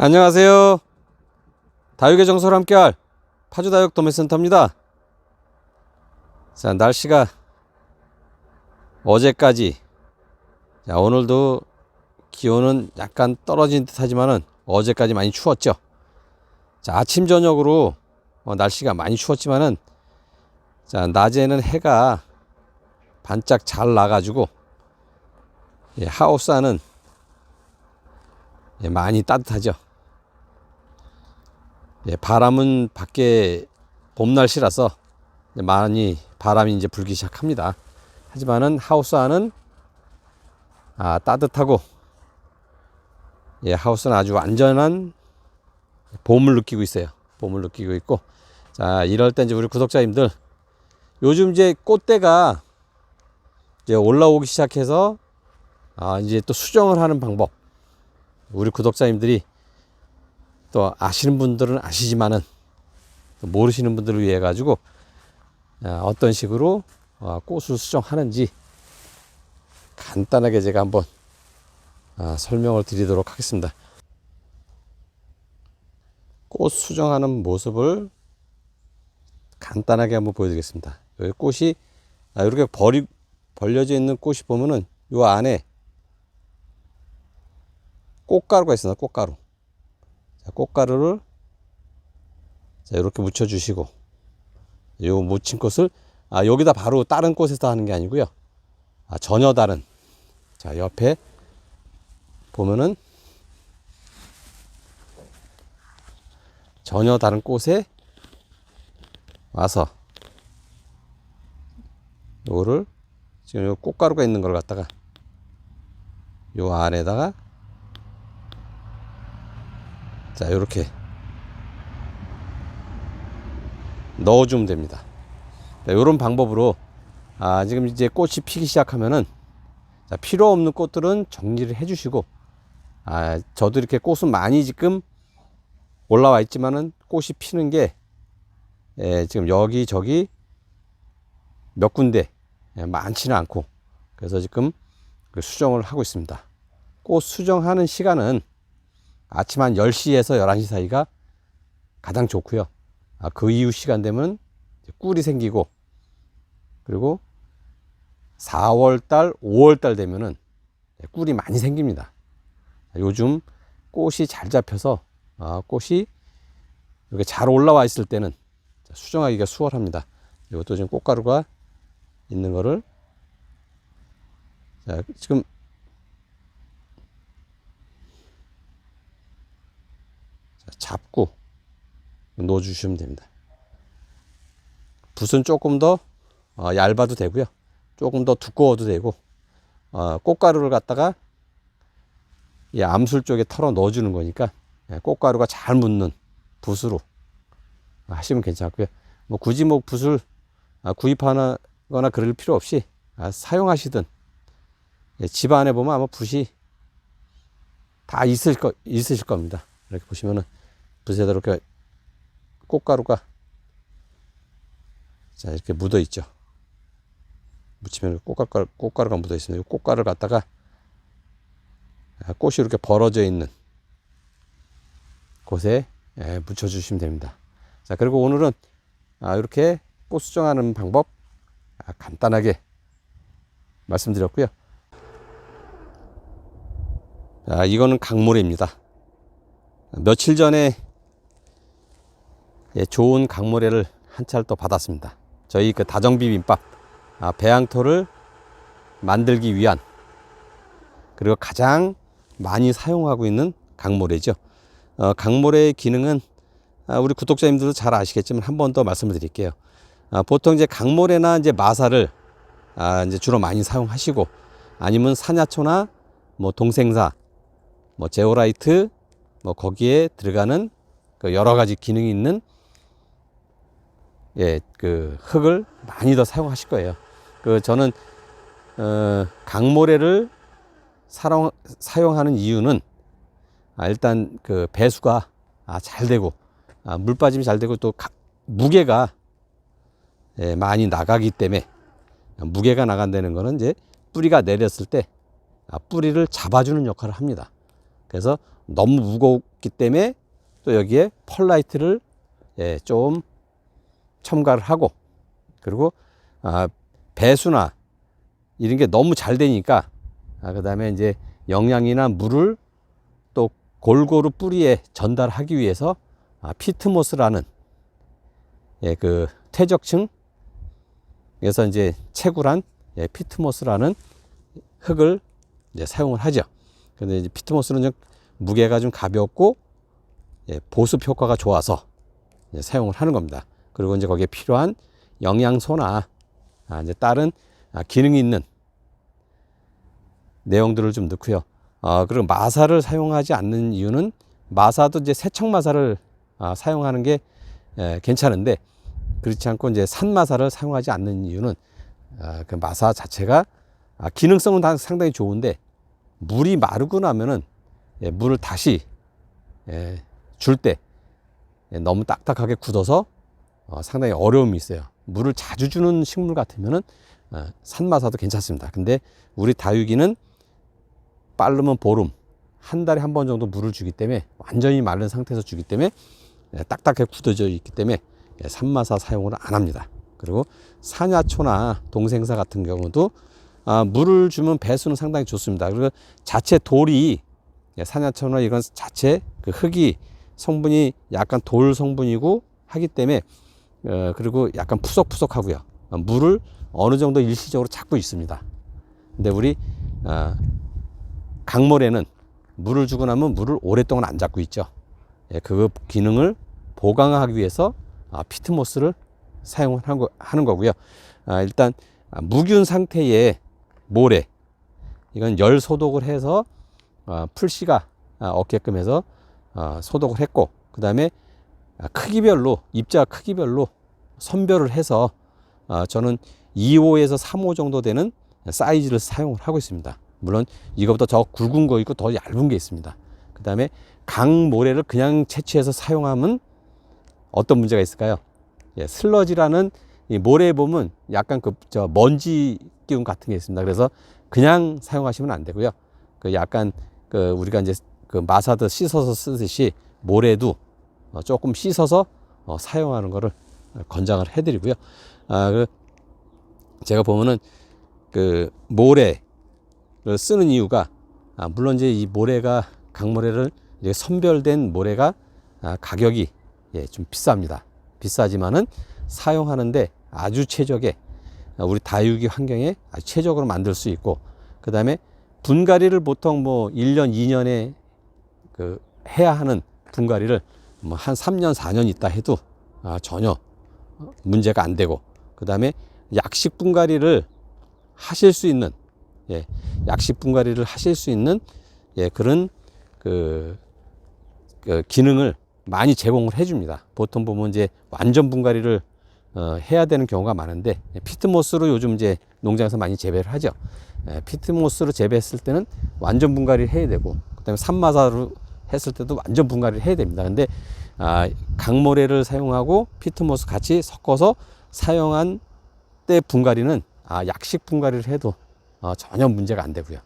안녕하세요. 다육의 정서를 함께할 파주다육 도매센터입니다. 자, 날씨가 어제까지, 자, 오늘도 기온은 약간 떨어진 듯 하지만은 어제까지 많이 추웠죠. 자, 아침 저녁으로 날씨가 많이 추웠지만은, 자, 낮에는 해가 반짝 잘 나가지고, 하우스 안은 많이 따뜻하죠. 바람은 밖에 봄 날씨라서 많이 바람이 이제 불기 시작합니다. 하지만은 하우스 안은 따뜻하고, 하우스는 아주 안전한 봄을 느끼고 있어요. 봄을 느끼고 있고, 자, 이럴 때 이제 우리 구독자님들, 요즘 이제 꽃대가 이제 올라오기 시작해서 이제 또 수정을 하는 방법, 우리 구독자님들이 또 아시는 분들은 아시지만은 또 모르시는 분들을 위해 가지고 어떤 식으로 꽃을 수정하는지 간단하게 제가 한번 설명을 드리도록 하겠습니다. 꽃 수정하는 모습을 간단하게 한번 보여드리겠습니다. 여기 꽃이 이렇게 벌려져 있는 꽃이 보면은 요 안에 꽃가루가 있습니다. 꽃가루. 자, 꽃가루를 이렇게 묻혀 주시고, 요 묻힌 꽃을 여기다 바로 다른 꽃에다 하는 게 아니고요. 전혀 다른, 자, 옆에 보면은 전혀 다른 꽃에 와서 요거를 지금 요 꽃가루가 있는 걸 갖다가 요 안에다가, 자, 요렇게 넣어주면 됩니다. 요런 방법으로 지금 이제 꽃이 피기 시작하면은, 자, 필요 없는 꽃들은 정리를 해 주시고, 저도 이렇게 꽃은 많이 지금 올라와 있지만은 꽃이 피는 게 지금 여기저기 몇 군데 많지는 않고, 그래서 지금 수정을 하고 있습니다. 꽃 수정하는 시간은 아침 한 10시에서 11시 사이가 가장 좋고요. 그 이후 시간 되면 꿀이 생기고, 그리고 4월달, 5월달 되면은 꿀이 많이 생깁니다. 요즘 꽃이 잘 잡혀서 꽃이 이렇게 잘 올라와 있을 때는 수정하기가 수월합니다. 이것도 지금 꽃가루가 있는 거를, 자, 지금 잡고 넣어 주시면 됩니다. 붓은 조금 더 얇아도 되고요, 조금 더 두꺼워도 되고, 꽃가루를 갖다가 이 암술 쪽에 털어 넣어 주는 거니까 꽃가루가 잘 묻는 붓으로 하시면 괜찮고요. 굳이 붓을 구입하거나 그럴 필요 없이 사용하시든, 집 안에 보면 아마 붓이 다 있으실 겁니다. 이렇게 보시면은 붓에다 이렇게 꽃가루가, 자, 이렇게 묻어 있죠. 묻히면 꽃가루가 묻어 있습니다. 이 꽃가루를 갖다가 꽃이 이렇게 벌어져 있는 곳에 묻혀 주시면 됩니다. 자, 그리고 오늘은 이렇게 꽃 수정하는 방법 간단하게 말씀드렸고요. 자, 이거는 강모래입니다. 며칠 전에 좋은 강모래를 한 찰 또 받았습니다. 저희 그 다정비빔밥 배양토를 만들기 위한, 그리고 가장 많이 사용하고 있는 강모래죠. 강모래의 기능은 우리 구독자님들도 잘 아시겠지만 한 번 더 말씀을 드릴게요. 보통 이제 강모래나 이제 마사를 이제 주로 많이 사용하시고, 아니면 산야초나 뭐 동생사, 뭐 제오라이트, 뭐 거기에 들어가는 그 여러 가지 기능이 있는 그 흙을 많이 더 사용하실 거예요. 저는 강모래를 사용하는 이유는 일단 그 배수가 잘 되고, 물 빠짐이 잘 되고, 또 무게가 많이 나가기 때문에, 무게가 나간다는 거는 이제 뿌리가 내렸을 때 뿌리를 잡아주는 역할을 합니다. 그래서 너무 무겁기 때문에 또 여기에 펄라이트를 좀 첨가를 하고, 그리고 배수나 이런 게 너무 잘 되니까 그 다음에 이제 영양이나 물을 또 골고루 뿌리에 전달하기 위해서 피트모스라는 그 퇴적층에서 이제 채굴한 피트모스라는 흙을 이제 사용을 하죠. 근데 이제 피트모스는 좀 무게가 좀 가볍고 보습 효과가 좋아서 사용을 하는 겁니다. 그리고 이제 거기에 필요한 영양소나 이제 다른 기능이 있는 내용들을 좀 넣고요. 그리고 마사를 사용하지 않는 이유는, 마사도 이제 세척마사를 사용하는 게 괜찮은데, 그렇지 않고 이제 산마사를 사용하지 않는 이유는 그 마사 자체가 기능성은 다 상당히 좋은데, 물이 마르고 나면은 물을 다시 줄 때 너무 딱딱하게 굳어서 상당히 어려움이 있어요. 물을 자주 주는 식물 같으면은 산마사도 괜찮습니다. 근데 우리 다육이는 빠르면 보름, 한 달에 한 번 정도 물을 주기 때문에, 완전히 마른 상태에서 주기 때문에 딱딱하게 굳어져 있기 때문에 산마사 사용을 안 합니다. 그리고 산야초나 동생사 같은 경우도 물을 주면 배수는 상당히 좋습니다. 그리고 자체 돌이, 산야초나 이런 자체 그 흙이 성분이 약간 돌 성분이고 하기 때문에 그리고 약간 푸석푸석하고요. 물을 어느 정도 일시적으로 잡고 있습니다. 근데 우리 강모래는 물을 주고 나면 물을 오랫동안 안 잡고 있죠. 그 기능을 보강하기 위해서 피트모스를 사용을 하는 거고요. 일단 무균 상태의 모래, 이건 열 소독을 해서 풀씨가 없게끔 해서 소독을 했고, 그 다음에 크기별로, 입자 크기별로 선별을 해서 저는 2호에서 3호 정도 되는 사이즈를 사용을 하고 있습니다. 물론 이것보다 더 굵은 거 있고 더 얇은 게 있습니다. 그 다음에 강모래를 그냥 채취해서 사용하면 어떤 문제가 있을까요? 슬러지라는 이 모래에 보면 약간 먼지 기운 같은 게 있습니다. 그래서 그냥 사용하시면 안 되고요. 약간 우리가 이제 마사드 씻어서 쓰듯이 모래도 조금 씻어서 사용하는 거를 권장을 해드리고요. 제가 보면은 모래를 쓰는 이유가, 물론 이제 이 모래가, 강모래를 이제 선별된 모래가 가격이 좀 비쌉니다. 비싸지만은 사용하는데 아주 최적의, 우리 다육이 환경에 아주 최적으로 만들 수 있고, 그 다음에 분갈이를 보통 뭐 1년, 2년에 해야 하는 분갈이를 뭐 한 3년, 4년 있다 해도 전혀 문제가 안 되고, 그 다음에 약식 분갈이를 하실 수 있는, 약식 분갈이를 하실 수 있는 그런 기능을 많이 제공을 해줍니다. 보통 보면 이제 완전 분갈이를 해야 되는 경우가 많은데, 피트모스로 요즘 이제 농장에서 많이 재배를 하죠. 피트모스로 재배했을 때는 완전 분갈이를 해야 되고, 그다음에 산마사로 했을 때도 완전 분갈이를 해야 됩니다. 근데 강모래를 사용하고 피트모스 같이 섞어서 사용한 때 분갈이는 약식 분갈이를 해도 전혀 문제가 안 되고요.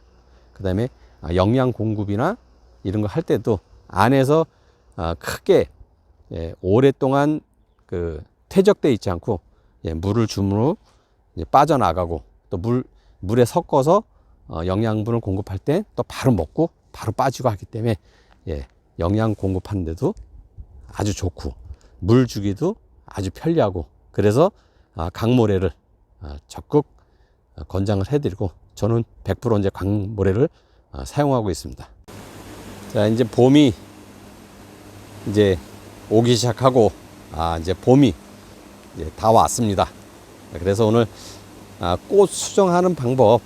그다음에 영양 공급이나 이런 거 할 때도 안에서 크게 오랫동안 퇴적돼 있지 않고 물을 줌으로 빠져나가고, 또 물에 섞어서 영양분을 공급할 때 또 바로 먹고 바로 빠지고 하기 때문에 영양 공급하는데도 아주 좋고, 물 주기도 아주 편리하고, 그래서 강모래를 적극 권장을 해드리고, 저는 100% 이제 강모래를 사용하고 있습니다. 자, 이제 봄이 이제 오기 시작하고, 이제 봄이 이제 다 왔습니다. 그래서 오늘 꽃 수정하는 방법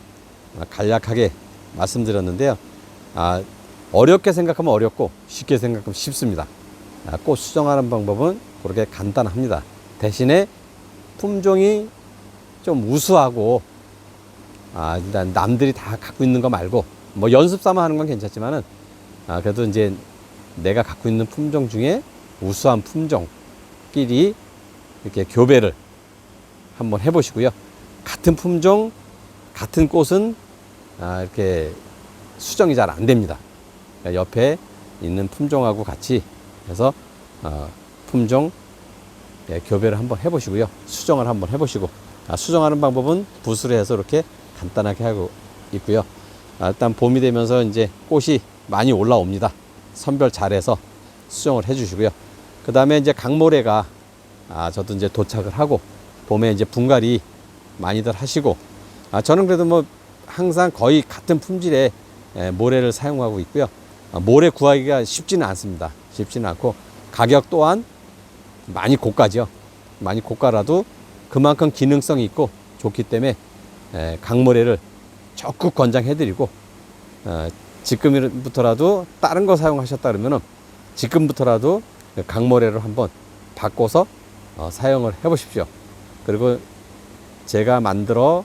간략하게 말씀드렸는데요. 어렵게 생각하면 어렵고 쉽게 생각하면 쉽습니다. 꽃 수정하는 방법은 그렇게 간단합니다. 대신에 품종이 좀 우수하고, 일단 남들이 다 갖고 있는 거 말고, 뭐 연습 삼아 하는 건 괜찮지만은, 그래도 이제 내가 갖고 있는 품종 중에 우수한 품종끼리 이렇게 교배를 한번 해보시고요. 같은 품종, 같은 꽃은 이렇게 수정이 잘 안 됩니다. 그러니까 옆에 있는 품종하고 같이 해서 품종 교배를 한번 해보시고요. 수정을 한번 해보시고, 수정하는 방법은 붓으로 해서 이렇게 간단하게 하고 있고요. 일단 봄이 되면서 이제 꽃이 많이 올라옵니다. 선별 잘해서 수정을 해주시고요. 그 다음에 이제 강모래가 저도 이제 도착을 하고 봄에 이제 분갈이 많이들 하시고, 저는 그래도 뭐 항상 거의 같은 품질의 모래를 사용하고 있고요. 모래 구하기가 쉽지는 않습니다. 쉽지는 않고 가격 또한 많이 고가죠. 많이 고가라도 그만큼 기능성이 있고 좋기 때문에 강모래를 적극 권장해드리고, 지금부터라도 다른 거 사용하셨다 그러면은 지금부터라도 강모래를 한번 바꿔서 사용을 해 보십시오. 그리고 제가 만든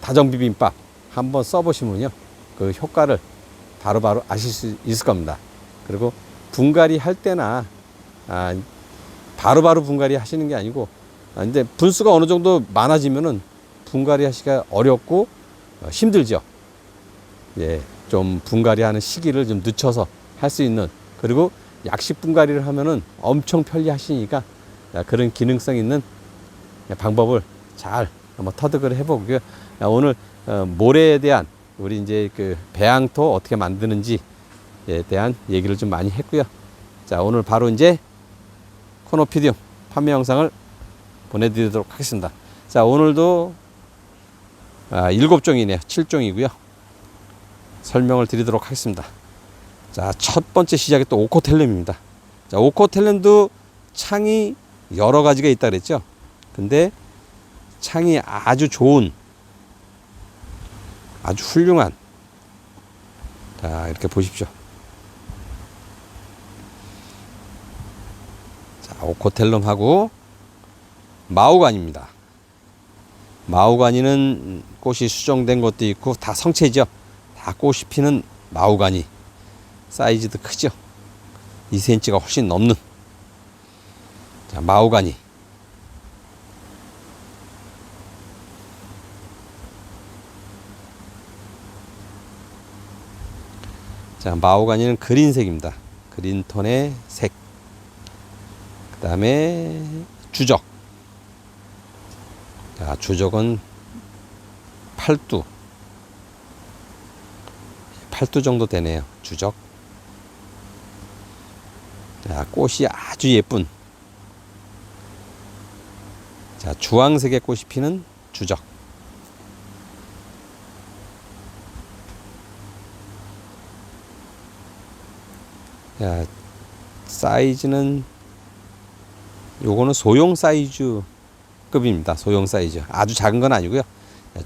다정 비빔밥 한번 써보시면요, 그 효과를 바로바로 아실 수 있을 겁니다. 그리고 분갈이 할 때나 바로바로 분갈이 하시는 게 아니고, 이제 분수가 어느 정도 많아지면은 분갈이 하시기가 어렵고 힘들죠. 예, 좀 분갈이 하는 시기를 좀 늦춰서 할 수 있는, 그리고 약식 분갈이를 하면은 엄청 편리하시니까 그런 기능성 있는 방법을 잘 한번 터득을 해보고요. 오늘 모래에 대한 우리 이제 그 배양토 어떻게 만드는지에 대한 얘기를 좀 많이 했고요. 자, 오늘 바로 이제 코노피디움 판매 영상을 보내드리도록 하겠습니다. 자, 오늘도 7종이네요. 7종이고요. 설명을 드리도록 하겠습니다. 자, 첫 번째 시작이 또 오코텔름입니다. 자, 오코텔름도 창이 여러 가지가 있다 그랬죠. 근데 창이 아주 좋은, 아주 훌륭한, 자, 이렇게 보십시오. 자, 오코텔름하고 마호가니입니다. 마호가니는 꽃이 수정된 것도 있고 다 성체죠. 다 꽃이 피는 마호가니. 사이즈도 크죠. 2cm가 훨씬 넘는, 자, 마호가니. 자, 마호가니는 그린색입니다. 그린톤의 색. 그 다음에 주적. 자, 주적은 8두. 8두 정도 되네요. 주적. 자, 꽃이 아주 예쁜, 자, 주황색의 꽃이 피는 주적. 자, 사이즈는 요거는 소형 사이즈급입니다. 소형 사이즈. 아주 작은 건 아니고요.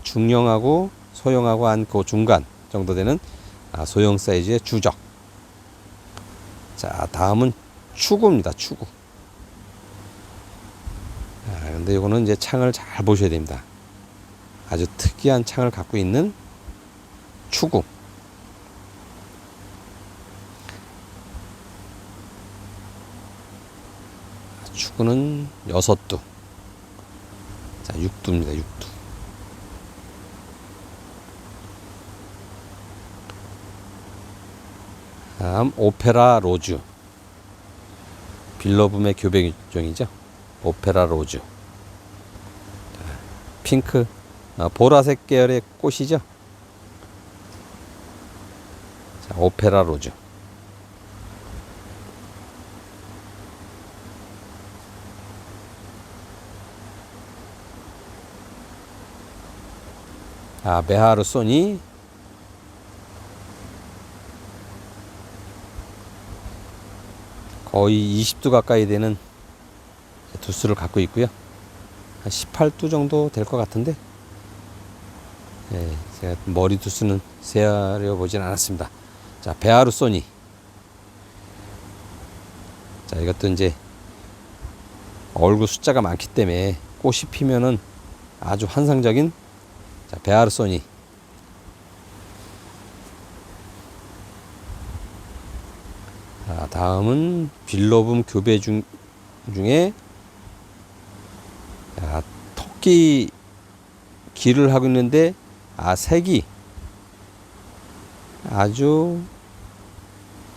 중형하고 소형하고 한 그 중간 정도 되는 소형 사이즈의 주적. 자, 다음은 추구입니다. 추구. 근데 이거는 이제 창을 잘 보셔야 됩니다. 아주 특이한 창을 갖고 있는 추구. 추구는 6두. 자, 6두입니다. 6두. 다음 오페라 로즈. 빌러붐의 교배종이죠. 오페라 로즈. 핑크, 보라색 계열의 꽃이죠. 자, 오페라 로즈. 메하르 소니. 거의 20두 가까이 되는 두수를 갖고 있고요. 한 18두 정도 될 것 같은데, 제가 머리 두수는 세어 보진 않았습니다. 자, 베아르 소니. 자, 이것도 이제 얼굴 숫자가 많기 때문에 꽃이 피면은 아주 환상적인, 자, 베아르 소니. 자, 다음은 빌러붐 교배 중에 토끼 길을 하고 있는데 색이 아주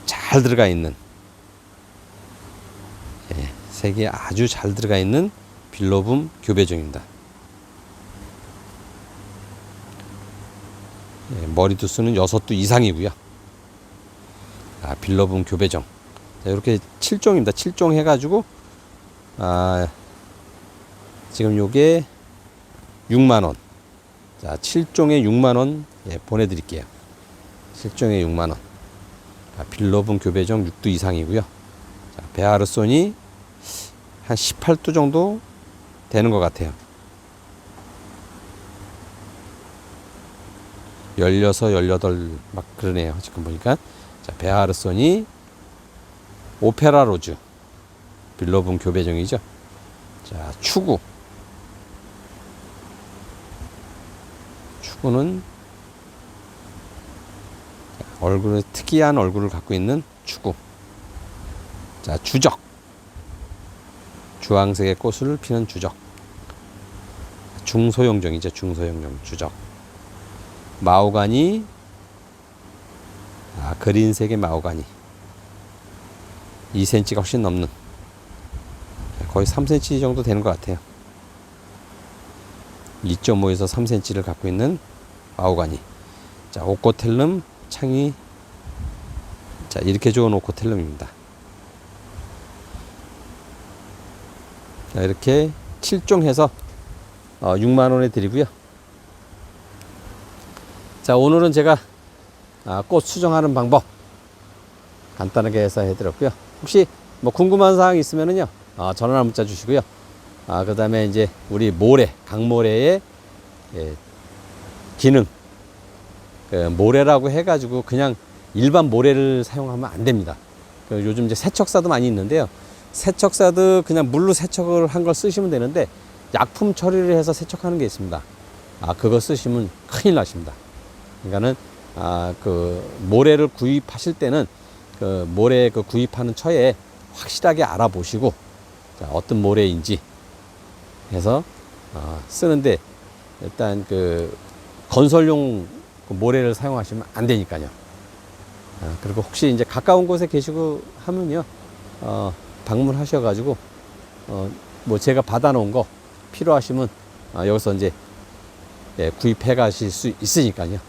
잘 들어가 있는, 예, 색이 아주 잘 들어가 있는 빌로붐 교배종입니다. 예, 머리 두수는 6두 이상이고요. 빌로붐 교배종. 자, 이렇게 7종입니다. 7종 해가지고, 지금 요게 6만원. 자, 7종에 6만원, 예, 보내드릴게요. 7종에 6만원. 빌로붐 교배종 6두 이상이고요. 자, 베아르손이 한 18두 정도 되는 것 같아요. 16, 18 막 그러네요. 지금 보니까. 자, 베아르손이 오페라 로즈 빌로붐 교배종이죠. 자, 추구는 얼굴을, 특이한 얼굴을 갖고 있는 추구. 자, 주적. 주황색의 꽃을 피는 주적. 중소형종이죠. 중소형종 주적. 마호가니, 그린색의 마호가니. 2cm가 훨씬 넘는, 거의 3cm 정도 되는 것 같아요. 2.5에서 3cm를 갖고 있는 마호가니. 자, 오코텔름 창이, 자, 이렇게 좋은 오코텔름입니다. 자, 이렇게 7종 해서 6만원에 드리고요. 자, 오늘은 제가 꽃 수정하는 방법 간단하게 해서 해드렸고요. 혹시 뭐 궁금한 사항 있으면은요, 전화나 문자 주시고요. 그 다음에 이제 우리 모래, 강모래의, 예, 기능, 그 모래라고 해가지고 그냥 일반 모래를 사용하면 안 됩니다. 요즘 이제 세척사도 많이 있는데요. 세척사도 그냥 물로 세척을 한 걸 쓰시면 되는데, 약품 처리를 해서 세척하는 게 있습니다. 그거 쓰시면 큰일 나십니다. 그러니까는, 그 모래를 구입하실 때는 그 모래 그 구입하는 처에 확실하게 알아보시고, 자, 어떤 모래인지 해서 쓰는데, 일단 그 건설용 그 모래를 사용하시면 안 되니까요. 그리고 혹시 이제 가까운 곳에 계시고 하면요, 방문하셔가지고, 뭐 제가 받아놓은 거 필요하시면 여기서 이제, 예, 구입해 가실 수 있으니까요.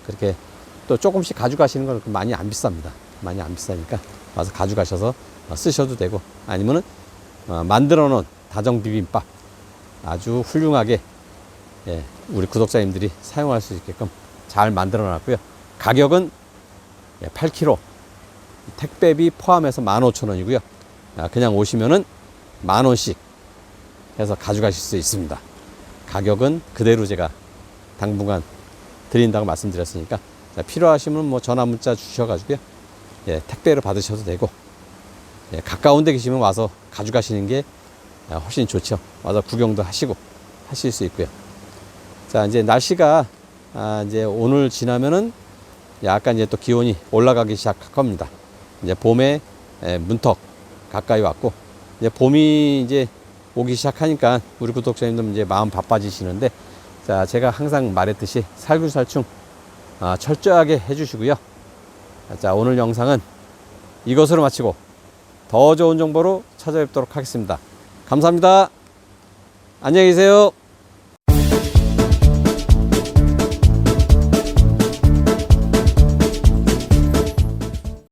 그렇게 또 조금씩 가져가시는 건 많이 안 비쌉니다. 많이 안 비싸니까 와서 가져가셔서 쓰셔도 되고, 아니면은 만들어 놓은 다정 비빔밥 아주 훌륭하게, 예, 우리 구독자님들이 사용할 수 있게끔 잘 만들어 놨고요. 가격은 8kg 택배비 포함해서 15,000원이고요. 그냥 오시면은 10,000원씩 해서 가져가실 수 있습니다. 가격은 그대로 제가 당분간 드린다고 말씀드렸으니까, 필요하시면 뭐 전화 문자 주셔가지고요, 예, 택배로 받으셔도 되고, 예, 가까운 데 계시면 와서 가져가시는 게 훨씬 좋죠. 와서 구경도 하시고 하실 수 있고요. 자, 이제 날씨가 이제 오늘 지나면은 약간 이제 또 기온이 올라가기 시작할 겁니다. 이제 봄에 문턱 가까이 왔고, 이제 봄이 이제 오기 시작하니까 우리 구독자님들 이제 마음 바빠지시는데, 자, 제가 항상 말했듯이 살균살충 철저하게 해주시고요. 자, 오늘 영상은 이것으로 마치고 더 좋은 정보로 찾아뵙도록 하겠습니다. 감사합니다. 안녕히 계세요.